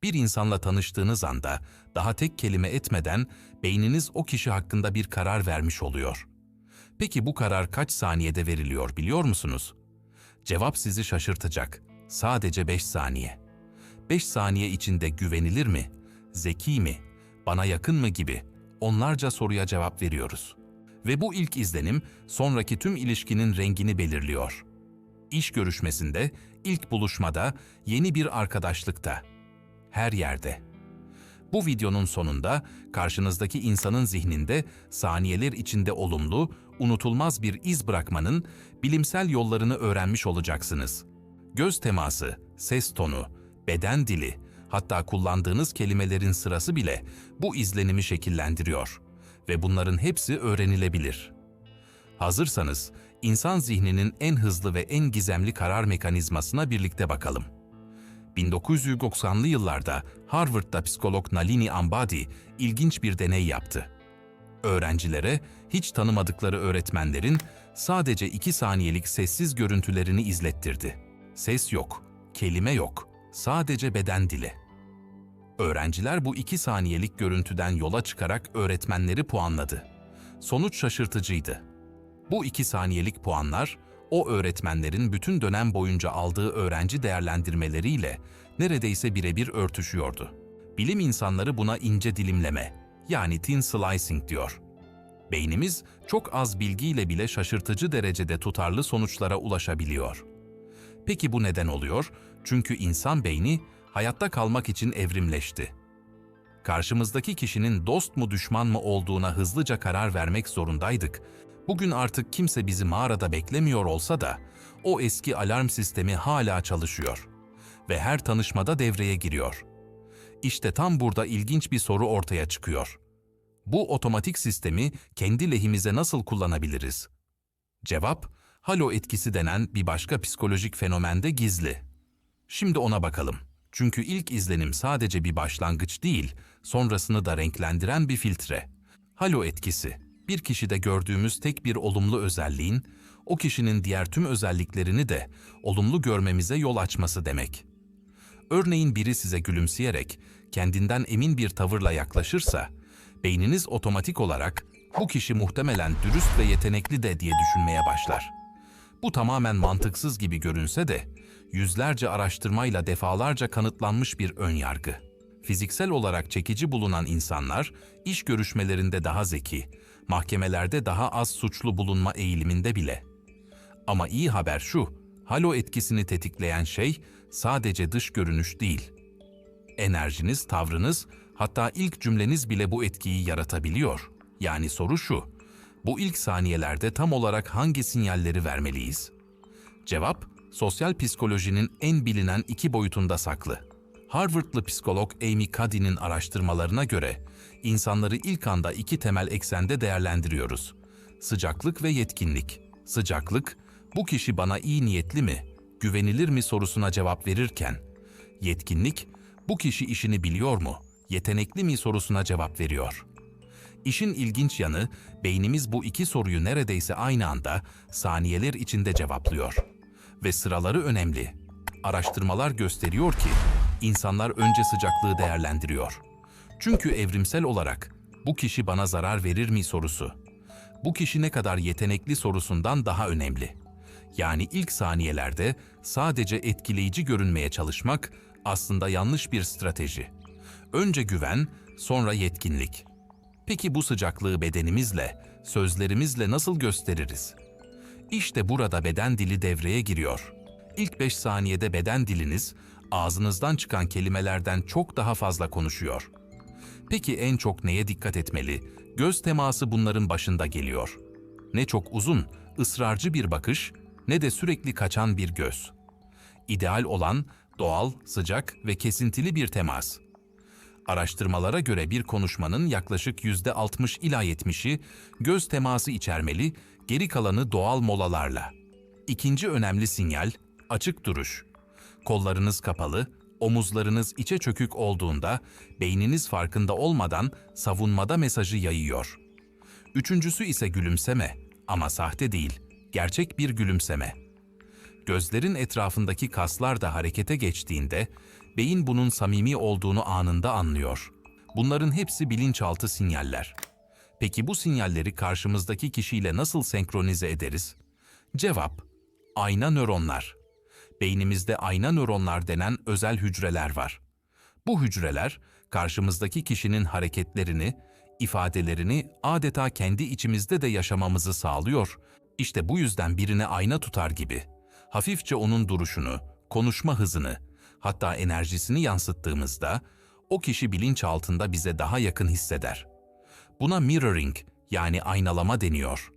Bir insanla tanıştığınız anda daha tek kelime etmeden beyniniz o kişi hakkında bir karar vermiş oluyor. Peki bu karar kaç saniyede veriliyor biliyor musunuz? Cevap sizi şaşırtacak. Sadece 5 saniye. 5 saniye içinde güvenilir mi, zeki mi, bana yakın mı gibi onlarca soruya cevap veriyoruz. Ve bu ilk izlenim sonraki tüm ilişkinin rengini belirliyor. İş görüşmesinde, ilk buluşmada, yeni bir arkadaşlıkta, her yerde. Bu videonun sonunda karşınızdaki insanın zihninde saniyeler içinde olumlu, unutulmaz bir iz bırakmanın bilimsel yollarını öğrenmiş olacaksınız. Göz teması, ses tonu, beden dili, hatta kullandığınız kelimelerin sırası bile bu izlenimi şekillendiriyor ve bunların hepsi öğrenilebilir. Hazırsanız, insan zihninin en hızlı ve en gizemli karar mekanizmasına birlikte bakalım. 1990'lı yıllarda Harvard'da psikolog Nalini Ambady ilginç bir deney yaptı. Öğrencilere hiç tanımadıkları öğretmenlerin sadece 2 saniyelik sessiz görüntülerini izlettirdi. Ses yok, kelime yok, sadece beden dili. Öğrenciler bu 2 saniyelik görüntüden yola çıkarak öğretmenleri puanladı. Sonuç şaşırtıcıydı. Bu 2 saniyelik puanlar, o öğretmenlerin bütün dönem boyunca aldığı öğrenci değerlendirmeleriyle neredeyse birebir örtüşüyordu. Bilim insanları buna ince dilimleme, yani thin slicing diyor. Beynimiz çok az bilgiyle bile şaşırtıcı derecede tutarlı sonuçlara ulaşabiliyor. Peki bu neden oluyor? Çünkü insan beyni hayatta kalmak için evrimleşti. Karşımızdaki kişinin dost mu düşman mı olduğuna hızlıca karar vermek zorundaydık. Bugün artık kimse bizi mağarada beklemiyor olsa da o eski alarm sistemi hala çalışıyor ve her tanışmada devreye giriyor. İşte tam burada ilginç bir soru ortaya çıkıyor. Bu otomatik sistemi kendi lehimize nasıl kullanabiliriz? Cevap, halo etkisi denen bir başka psikolojik fenomende gizli. Şimdi ona bakalım. Çünkü ilk izlenim sadece bir başlangıç değil, sonrasını da renklendiren bir filtre. Halo etkisi, bir kişide gördüğümüz tek bir olumlu özelliğin, o kişinin diğer tüm özelliklerini de olumlu görmemize yol açması demek. Örneğin biri size gülümseyerek, kendinden emin bir tavırla yaklaşırsa, beyniniz otomatik olarak bu kişi muhtemelen dürüst ve yetenekli de diye düşünmeye başlar. Bu tamamen mantıksız gibi görünse de, yüzlerce araştırmayla defalarca kanıtlanmış bir önyargı. Fiziksel olarak çekici bulunan insanlar, iş görüşmelerinde daha zeki, mahkemelerde daha az suçlu bulunma eğiliminde bile. Ama iyi haber şu, halo etkisini tetikleyen şey sadece dış görünüş değil. Enerjiniz, tavrınız, hatta ilk cümleniz bile bu etkiyi yaratabiliyor. Yani soru şu, bu ilk saniyelerde tam olarak hangi sinyalleri vermeliyiz? Cevap, sosyal psikolojinin en bilinen 2 boyutunda saklı. Harvardlı psikolog Amy Cuddy'nin araştırmalarına göre, insanları ilk anda 2 temel eksende değerlendiriyoruz. Sıcaklık ve yetkinlik. Sıcaklık, bu kişi bana iyi niyetli mi, güvenilir mi sorusuna cevap verirken, yetkinlik, bu kişi işini biliyor mu, yetenekli mi sorusuna cevap veriyor. İşin ilginç yanı, beynimiz bu 2 soruyu neredeyse aynı anda, saniyeler içinde cevaplıyor. Ve sıraları önemli. Araştırmalar gösteriyor ki, insanlar önce sıcaklığı değerlendiriyor. Çünkü evrimsel olarak, bu kişi bana zarar verir mi sorusu, bu kişi ne kadar yetenekli sorusundan daha önemli. Yani ilk saniyelerde sadece etkileyici görünmeye çalışmak aslında yanlış bir strateji. Önce güven, sonra yetkinlik. Peki bu sıcaklığı bedenimizle, sözlerimizle nasıl gösteririz? İşte burada beden dili devreye giriyor. İlk 5 saniyede beden diliniz, ağzınızdan çıkan kelimelerden çok daha fazla konuşuyor. Peki en çok neye dikkat etmeli? Göz teması bunların başında geliyor. Ne çok uzun, ısrarcı bir bakış, ne de sürekli kaçan bir göz. İdeal olan doğal, sıcak ve kesintili bir temas. Araştırmalara göre bir konuşmanın yaklaşık %60 ila 70'i göz teması içermeli, geri kalanı doğal molalarla. İkinci önemli sinyal, açık duruş. Kollarınız kapalı, omuzlarınız içe çökük olduğunda beyniniz farkında olmadan savunmada mesajı yayıyor. Üçüncüsü ise gülümseme, ama sahte değil, gerçek bir gülümseme. Gözlerin etrafındaki kaslar da harekete geçtiğinde Beyin bunun samimi olduğunu anında anlıyor. Bunların hepsi bilinçaltı sinyaller. Peki bu sinyalleri karşımızdaki kişiyle nasıl senkronize ederiz? Cevap: ayna nöronlar. Beynimizde ayna nöronlar denen özel hücreler var. Bu hücreler karşımızdaki kişinin hareketlerini, ifadelerini adeta kendi içimizde de yaşamamızı sağlıyor. İşte bu yüzden birine ayna tutar gibi hafifçe onun duruşunu, konuşma hızını, hatta enerjisini yansıttığımızda o kişi bilinçaltında bize daha yakın hisseder. Buna mirroring, yani aynalama deniyor.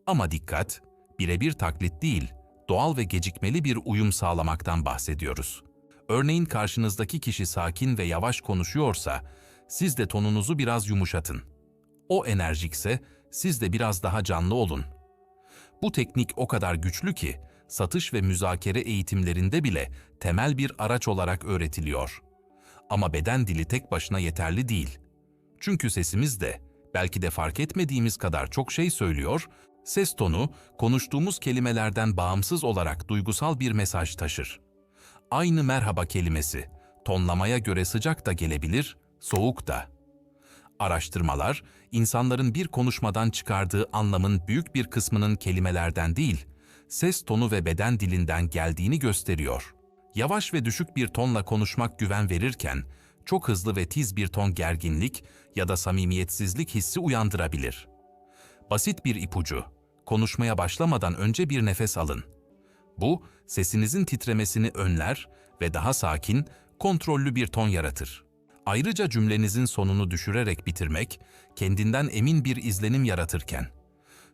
Ama dikkat, birebir taklit değil, doğal ve gecikmeli bir uyum sağlamaktan bahsediyoruz. Örneğin karşınızdaki kişi sakin ve yavaş konuşuyorsa, siz de tonunuzu biraz yumuşatın. O enerjikse, siz de biraz daha canlı olun. Bu teknik o kadar güçlü ki, satış ve müzakere eğitimlerinde bile temel bir araç olarak öğretiliyor. Ama beden dili tek başına yeterli değil. Çünkü sesimiz de, belki de fark etmediğimiz kadar çok şey söylüyor, ses tonu, konuştuğumuz kelimelerden bağımsız olarak duygusal bir mesaj taşır. Aynı merhaba kelimesi, tonlamaya göre sıcak da gelebilir, soğuk da. Araştırmalar, insanların bir konuşmadan çıkardığı anlamın büyük bir kısmının kelimelerden değil, ses tonu ve beden dilinden geldiğini gösteriyor. Yavaş ve düşük bir tonla konuşmak güven verirken, çok hızlı ve tiz bir ton gerginlik ya da samimiyetsizlik hissi uyandırabilir. Basit bir ipucu, konuşmaya başlamadan önce bir nefes alın. Bu, sesinizin titremesini önler ve daha sakin, kontrollü bir ton yaratır. Ayrıca cümlenizin sonunu düşürerek bitirmek, kendinden emin bir izlenim yaratırken,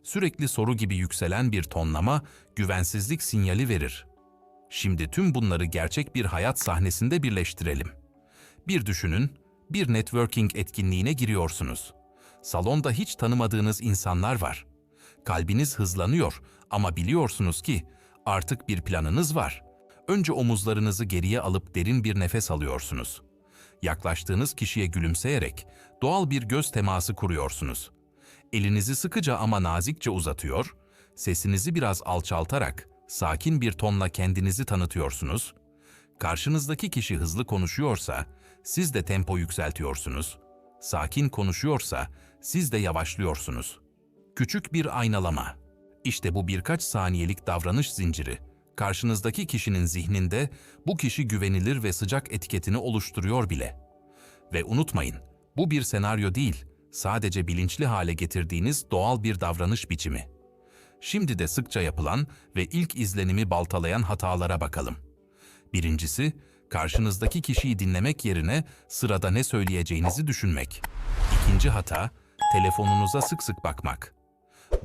sürekli soru gibi yükselen bir tonlama, güvensizlik sinyali verir. Şimdi tüm bunları gerçek bir hayat sahnesinde birleştirelim. Bir düşünün, bir networking etkinliğine giriyorsunuz. Salonda hiç tanımadığınız insanlar var. Kalbiniz hızlanıyor ama biliyorsunuz ki artık bir planınız var. Önce omuzlarınızı geriye alıp derin bir nefes alıyorsunuz. Yaklaştığınız kişiye gülümseyerek doğal bir göz teması kuruyorsunuz. Elinizi sıkıca ama nazikçe uzatıyor, sesinizi biraz alçaltarak sakin bir tonla kendinizi tanıtıyorsunuz. Karşınızdaki kişi hızlı konuşuyorsa, siz de tempo yükseltiyorsunuz. Sakin konuşuyorsa, siz de yavaşlıyorsunuz. Küçük bir aynalama. İşte bu birkaç saniyelik davranış zinciri, karşınızdaki kişinin zihninde bu kişi güvenilir ve sıcak etiketini oluşturuyor bile. Ve unutmayın, bu bir senaryo değil, sadece bilinçli hale getirdiğiniz doğal bir davranış biçimi. Şimdi de sıkça yapılan ve ilk izlenimi baltalayan hatalara bakalım. Birincisi, karşınızdaki kişiyi dinlemek yerine sırada ne söyleyeceğinizi düşünmek. İkinci hata, telefonunuza sık sık bakmak.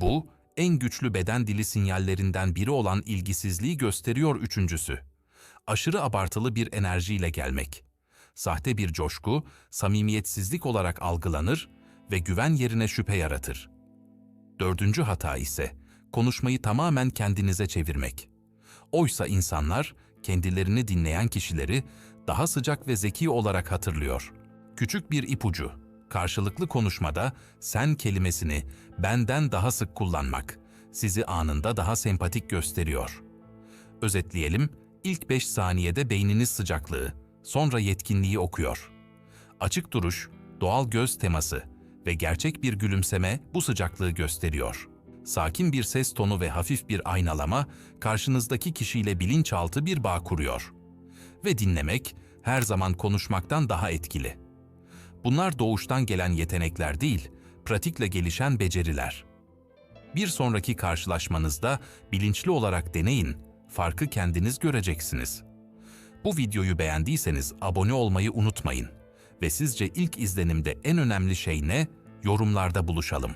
Bu, en güçlü beden dili sinyallerinden biri olan ilgisizliği gösteriyor. Üçüncüsü, aşırı abartılı bir enerjiyle gelmek. Sahte bir coşku, samimiyetsizlik olarak algılanır ve güven yerine şüphe yaratır. Dördüncü hata ise, konuşmayı tamamen kendinize çevirmek. Oysa insanlar, kendilerini dinleyen kişileri daha sıcak ve zeki olarak hatırlıyor. Küçük bir ipucu, karşılıklı konuşmada sen kelimesini benden daha sık kullanmak sizi anında daha sempatik gösteriyor. Özetleyelim, ilk 5 saniyede beyniniz sıcaklığı, sonra yetkinliği okuyor. Açık duruş, doğal göz teması ve gerçek bir gülümseme bu sıcaklığı gösteriyor. Sakin bir ses tonu ve hafif bir aynalama karşınızdaki kişiyle bilinçaltı bir bağ kuruyor. Ve dinlemek her zaman konuşmaktan daha etkili. Bunlar doğuştan gelen yetenekler değil, pratikle gelişen beceriler. Bir sonraki karşılaşmanızda bilinçli olarak deneyin, farkı kendiniz göreceksiniz. Bu videoyu beğendiyseniz abone olmayı unutmayın. Ve sizce ilk izlenimde en önemli şey ne? Yorumlarda buluşalım.